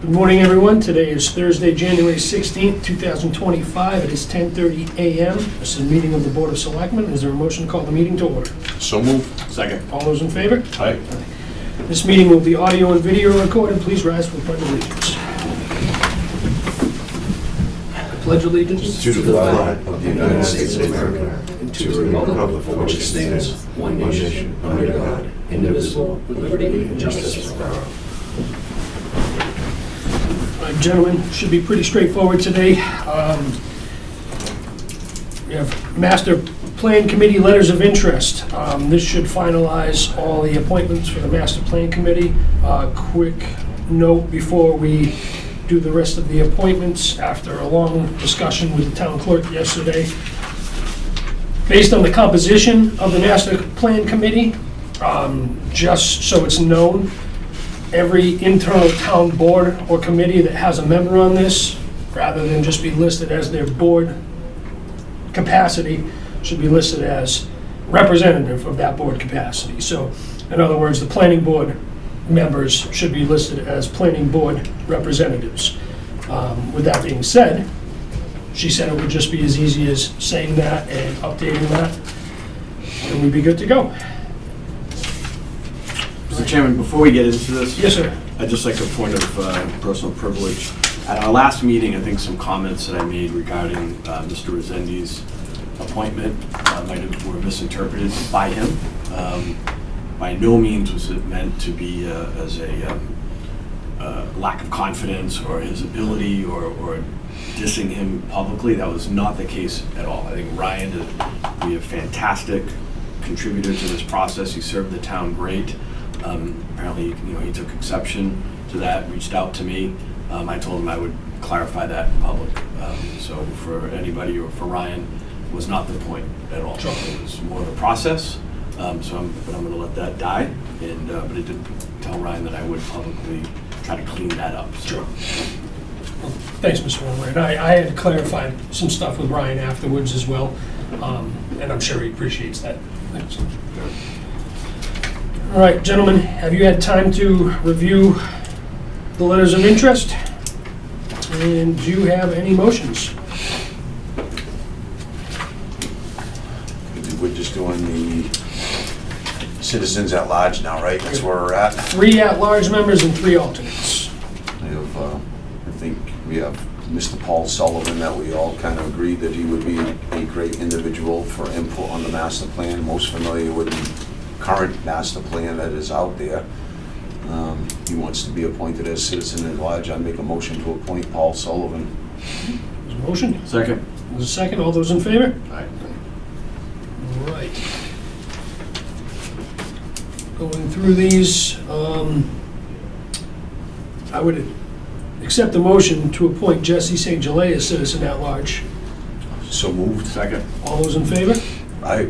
Good morning, everyone. Today is Thursday, January 16th, 2025. It is 10:30 a.m. This is a meeting of the Board of Selectmen. Is there a motion to call the meeting to order? So moved. Second. All those in favor? Aye. This meeting will be audio and video recorded. Please rise for the Pledge of Allegiance. I pledge allegiance To the flag of the United States of America and to the republic for which it stands, one nation, under God, indivisible, with liberty and justice for all. Gentlemen, should be pretty straightforward today. We have Master Plan Committee letters of interest. This should finalize all the appointments for the Master Plan Committee. Quick note before we do the rest of the appointments, after a long discussion with the town clerk yesterday. Based on the composition of the Master Plan Committee, just so it's known, every internal town board or committee that has a member on this, rather than just be listed as their board capacity, should be listed as representative of that board capacity. So, in other words, the planning board members should be listed as planning board representatives. With that being said, she said it would just be as easy as saying that and updating that, and we'd be good to go. Mr. Chairman, before we get into this, Yes, sir. I'd just like a point of personal privilege. At our last meeting, I think some comments that I made regarding Mr. Resendi's appointment were misinterpreted by him. By no means was it meant to be as a lack of confidence or his ability or dissing him publicly. That was not the case at all. I think Ryan is be a fantastic contributor to this process. He served the town great. Apparently, he took exception to that, reached out to me. I told him I would clarify that in public. So for anybody or for Ryan, was not the point at all. Sure. It was more of a process. But I'm going to let that die. But I did tell Ryan that I would publicly try to clean that up. So. Sure. Thanks, Mr. Wainwright. I had clarified some stuff with Ryan afterwards as well, and I'm sure he appreciates that. Thanks. All right, gentlemen, have you had time to review the letters of interest? And do you have any motions? We're just doing the citizens at large now, right? That's where we're at. 3 at-large members and 3 alternates. I think we have Mr. Paul Sullivan that we all kind of agreed that he would be a great individual for input on the master plan, most familiar with the current master plan that is out there. He wants to be appointed as citizen at large. I make a motion to appoint Paul Sullivan. There's a motion. Second. There's a second. All those in favor? Aye. All right. Going through these, I would accept the motion to appoint Jesse St. Gelais as citizen at large. So moved. Second. All those in favor? Aye.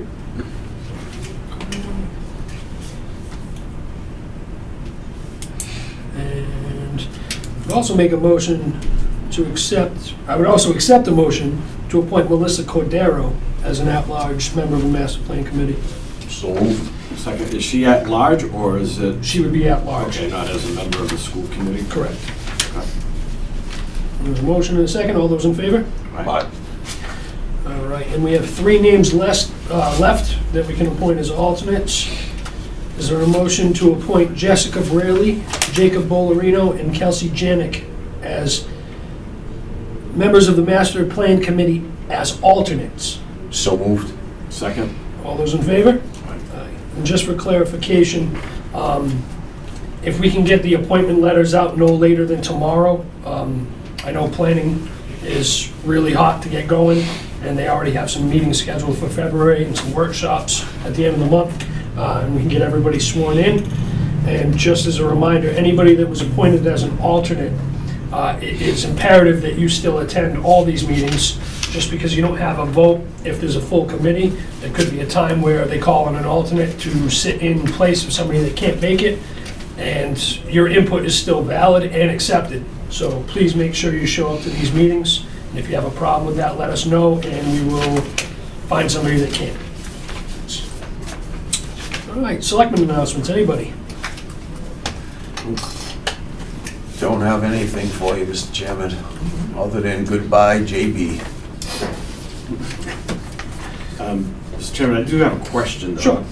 And I would also make a motion to accept, I would also accept the motion to appoint Melissa Cordero as an at-large member of the Master Plan Committee. So moved. Second. Is she at large or is it? She would be at-large. Okay, not as a member of the school committee? Correct. Okay. There's a motion and a second. All those in favor? Aye. All right, and we have 3 names left that we can appoint as alternates. Is there a motion to appoint Jessica Braley, Jacob Bolorino, and Kelsey Janik as members of the Master Plan Committee as alternates? So moved. Second. All those in favor? Aye. And just for clarification, if we can get the appointment letters out no later than tomorrow, I know planning is really hot to get going, and they already have some meetings scheduled for February and some workshops at the end of the month, and we can get everybody sworn in. And just as a reminder, anybody that was appointed as an alternate, it's imperative that you still attend all these meetings. Just because you don't have a vote, if there's a full committee, there could be a time where they call on an alternate to sit in place of somebody that can't make it, and your input is still valid and accepted. So please make sure you show up to these meetings. And if you have a problem with that, let us know, and we will find somebody that can. All right, selectmen announcements, anybody? Don't have anything for you, Mr. Chairman, other than goodbye, JB. Mr. Chairman, I do have a question, though. Sure.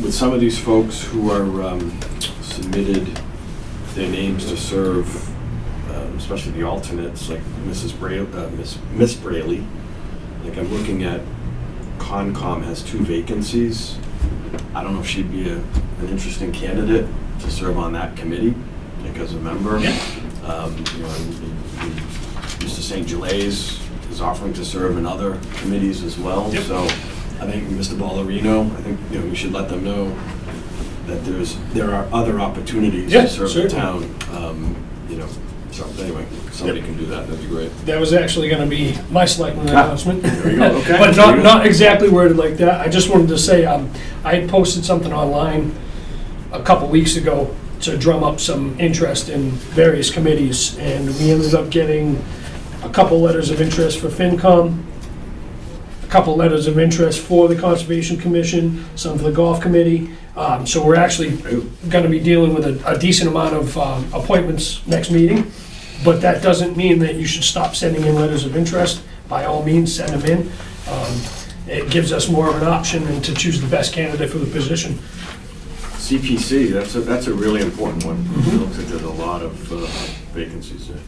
With some of these folks who are submitted their names to serve, especially the alternates, like Miss Braley, like I'm looking at Concom has 2 vacancies. I don't know if she'd be an interesting candidate to serve on that committee, like as a member. Yeah. You know, and Mr. St. Gelais is offering to serve in other committees as well. Yep. So I think Mr. Ballerino, I think, you know, we should let them know that there are other opportunities Yeah, to serve the certainly. town. You know, so anyway, if somebody can do that, that'd be great. That was actually going to be my selectman Ah, announcement. there you go, okay. But Very good. not exactly worded like that. I just wanted to say, I had posted something online a couple weeks ago to drum up some interest in various committees, and we ended up getting a couple letters of interest for FinCom, a couple letters of interest for the Conservation Commission, some for the Golf Committee. So we're actually going to be dealing with a decent amount of appointments next meeting, but that doesn't mean that you should stop sending in letters of interest. By all means, send them in. It gives us more of an option and to choose the best candidate for the position. CPC, that's a really important one. It looks like there's a lot of vacancies there.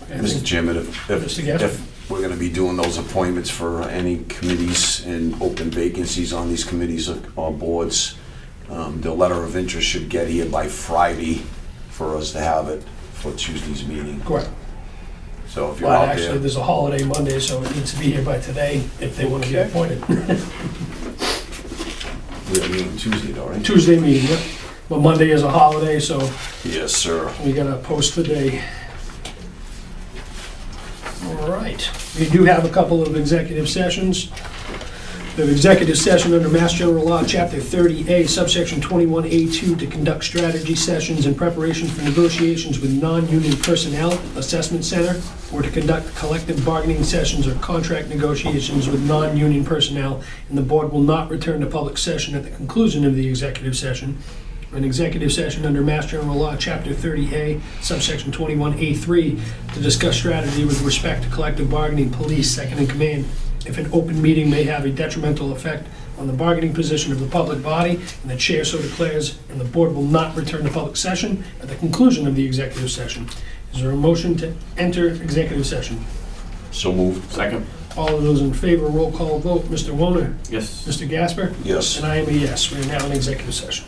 Mr. Chairman, Mr. Gaspar? if we're gonna be doing those appointments for any committees and open vacancies on these committees or boards, the letter of interest should get here by Friday for us to have it for Tuesday's meeting. Correct. So if you're Well, out actually, there, there's a holiday Monday, so it needs to be here by today if they want to be Okay. appointed. we're meeting Tuesday though, right? Tuesday meeting, yep. But Monday is a holiday, so Yes, sir. we gotta post the day. All right. We do have a couple of executive sessions. We have executive session under Mass General Law, Chapter 30A, subsection 21A2, to conduct strategy sessions in preparation for negotiations with non-union personnel, assessment center, or to conduct collective bargaining sessions or contract negotiations with non-union personnel, and the board will not return to public session at the conclusion of the executive session. An executive session under Mass General Law, Chapter 30A, subsection 21A3, to discuss strategy with respect to collective bargaining, police, second in command. If an open meeting may have a detrimental effect on the bargaining position of the public body, and the chair so declares, and the board will not return to public session at the conclusion of the executive session. Is there a motion to enter executive session? So moved. Second? All of those in favor, roll call vote. Mr. Wallner? Yes. Mr. Gasper? Yes. And I am a yes. We are now in executive session.